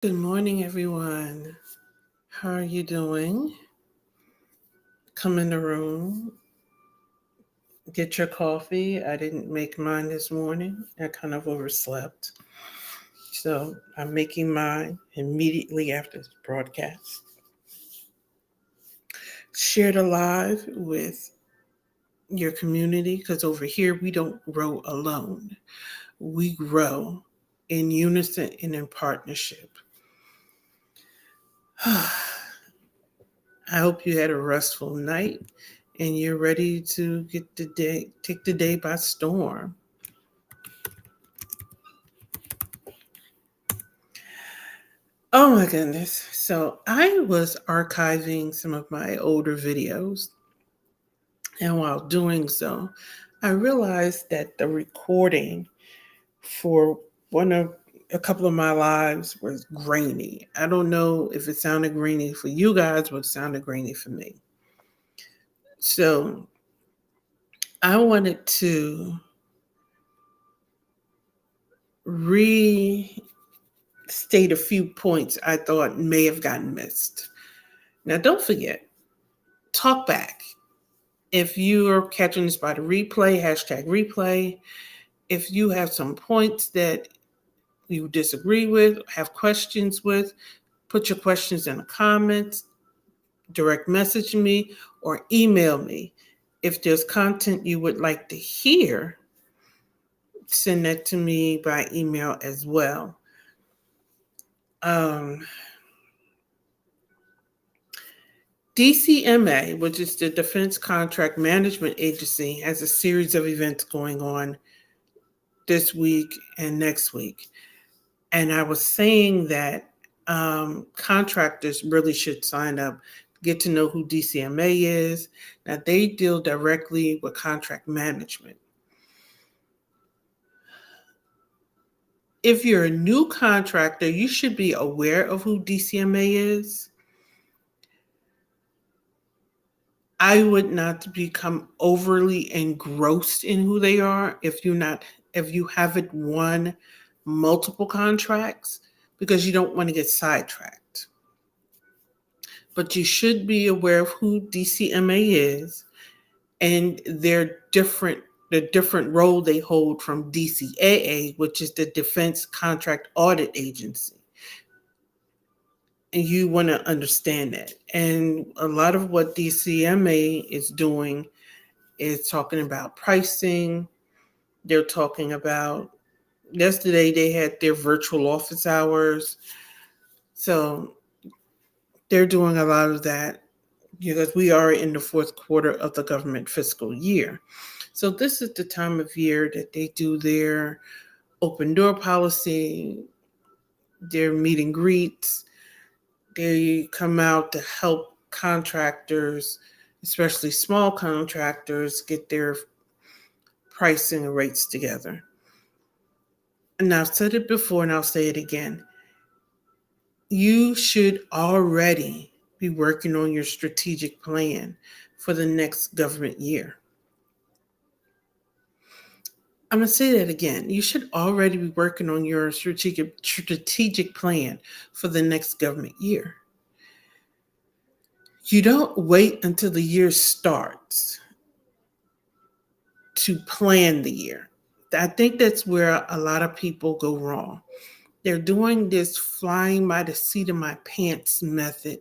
Good morning, everyone. How are you doing? Come in the room, get your coffee. I didn't make mine this morning. I kind of overslept. So I'm making mine immediately after this broadcast. Share it live with your community because over here we don't grow alone. We grow in unison and in partnership. I hope you had a restful night and you're ready to take the day by storm. Oh my goodness. So I was archiving some of my older videos, and while doing so, I realized that the recording for one of a couple of my lives was grainy. I don't know if it sounded grainy for you guys, but it sounded grainy for me. So I wanted to restate a few points I thought may have gotten missed. Now, don't forget, talk back. If you are catching this by the replay, hashtag replay. If you have some points that you disagree with, have questions with, put your questions in the comments, direct message me, or email me. If there's content you would like to hear, send that to me by email as well. DCMA, which is the Defense Contract Management Agency, has a series of events going on this week and next week. And I was saying that contractors really should sign up, get to know who DCMA is. Now, they deal directly with contract management. If you're a new contractor, you should be aware of who DCMA is. I would not become overly engrossed in who they are if you haven't won multiple contracts because you don't want to get sidetracked. But you should be aware of who DCMA is and the different role they hold from DCAA, which is the Defense Contract Audit Agency. And you want to understand that. And a lot of what DCMA is doing is talking about pricing. They're talking about, yesterday they had their virtual office hours. So they're doing a lot of that because we are in the fourth quarter of the government fiscal year. So this is the time of year that they do their open door policy, their meet and greets. They come out to help contractors, especially small contractors, get their pricing and rates together. And I've said it before and I'll say it again. You should already be working on your strategic plan for the next government year. I'm going to say that again. You should already be working on your strategic plan for the next government year. You don't wait until the year starts to plan the year. I think that's where a lot of people go wrong. They're doing this flying by the seat of my pants method,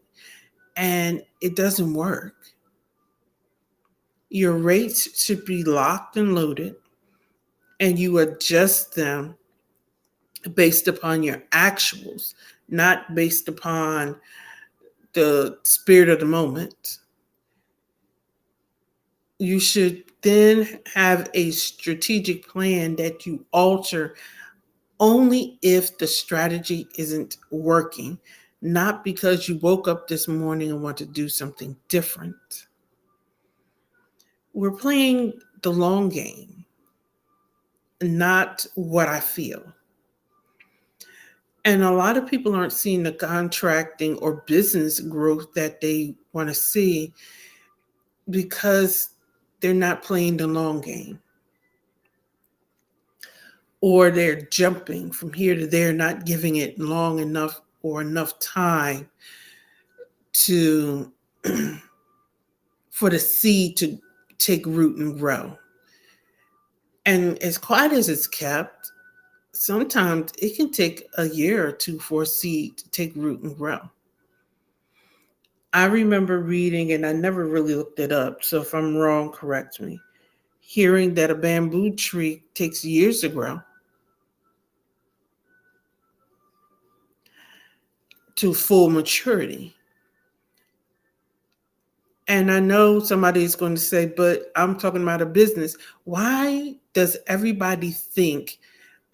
and it doesn't work. Your rates should be locked and loaded, and you adjust them based upon your actuals, not based upon the spirit of the moment. You should then have a strategic plan that you alter only if the strategy isn't working, not because you woke up this morning and want to do something different. We're playing the long game, not what I feel. And a lot of people aren't seeing the contracting or business growth that they want to see because they're not playing the long game. Or they're jumping from here to there, not giving it long enough or enough time to for the seed to take root and grow. And as quiet as it's kept, sometimes it can take a year or two for a seed to take root and grow. I remember reading, and I never really looked it up, so if I'm wrong, correct me, hearing that a bamboo tree takes years to grow to full maturity. And I know somebody is going to say, but I'm talking about a business. Why does everybody think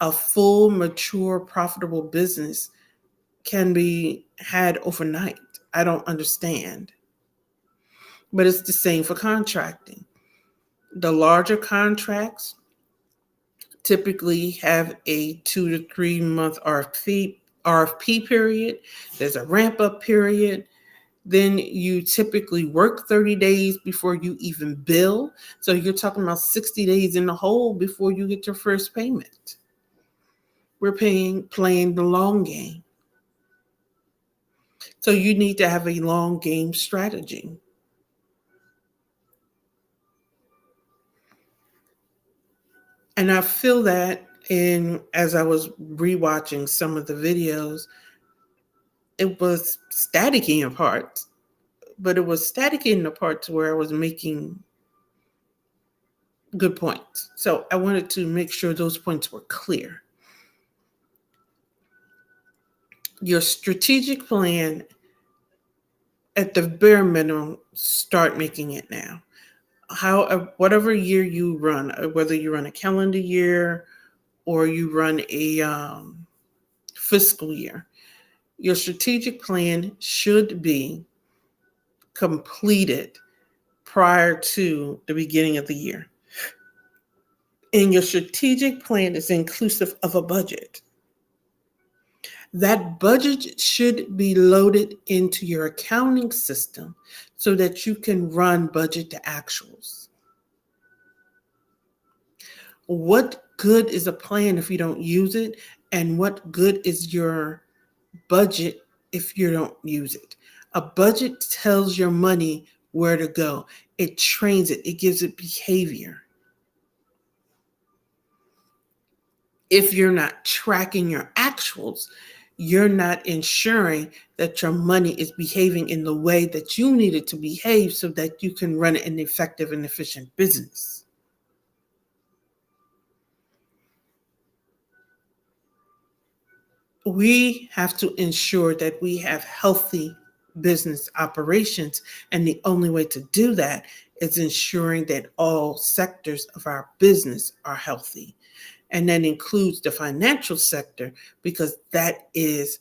a full, mature, profitable business can be had overnight? I don't understand. But it's the same for contracting. The larger contracts typically have a 2 to 3 month RFP period. There's a ramp up period. Then you typically work 30 days before you even bill. So you're talking about 60 days in the hole before you get your first payment. We're playing the long game. So you need to have a long game strategy. And I feel that as I was rewatching some of the videos, it was staticky in parts, but it was staticky in the parts where I was making good points. So I wanted to make sure those points were clear. Your strategic plan, at the bare minimum, start making it now. Whatever year you run, whether you run a calendar year or you run a fiscal year, your strategic plan should be completed prior to the beginning of the year. And your strategic plan is inclusive of a budget. That budget should be loaded into your accounting system so that you can run budget to actuals. What good is a plan if you don't use it? And what good is your budget if you don't use it? A budget tells your money where to go. It trains it. It gives it behavior. If you're not tracking your actuals, you're not ensuring that your money is behaving in the way that you need it to behave so that you can run an effective and efficient business. We have to ensure that we have healthy business operations, and the only way to do that is ensuring that all sectors of our business are healthy. And that includes the financial sector, because that is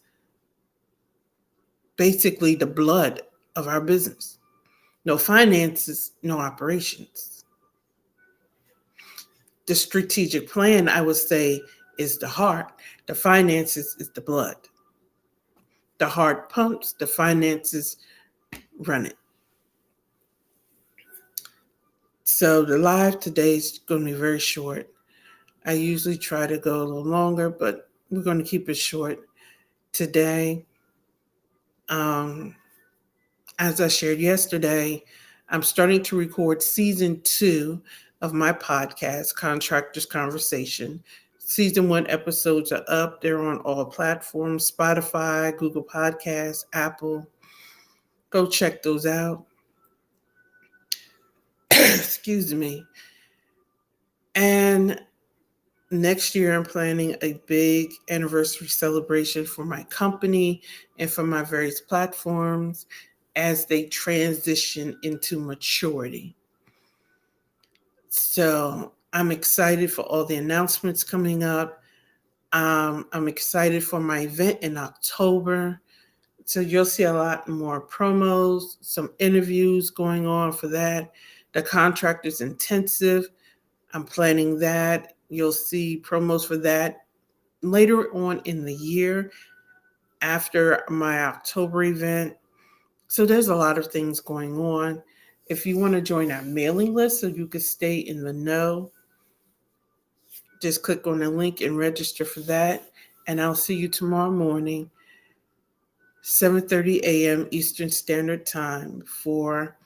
basically the blood of our business. No finances, no operations. The strategic plan, I would say, is the heart. The finances is the blood. The heart pumps, the finances run it. So the live today is going to be very short. I usually try to go a little longer, but we're going to keep it short today. As I shared yesterday, I'm starting to record season 2 of my podcast, Contractor's Conversation. Season 1 episodes are up. They're on all platforms, Spotify, Google Podcasts, Apple. Go check those out. Excuse me. And next year, I'm planning a big anniversary celebration for my company and for my various platforms as they transition into maturity. So I'm excited for all the announcements coming up. I'm excited for my event in October. So you'll see a lot more promos, some interviews going on for that. The Contractors Intensive, I'm planning that. You'll see promos for that later on in the year after my October event. So there's a lot of things going on. If you want to join our mailing list so you can stay in the know, just click on the link and register for that. And I'll see you tomorrow morning 7:30 a.m. Eastern Standard Time for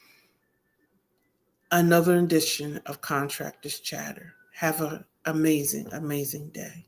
another edition of Contractors Chatter. Have an amazing, amazing day.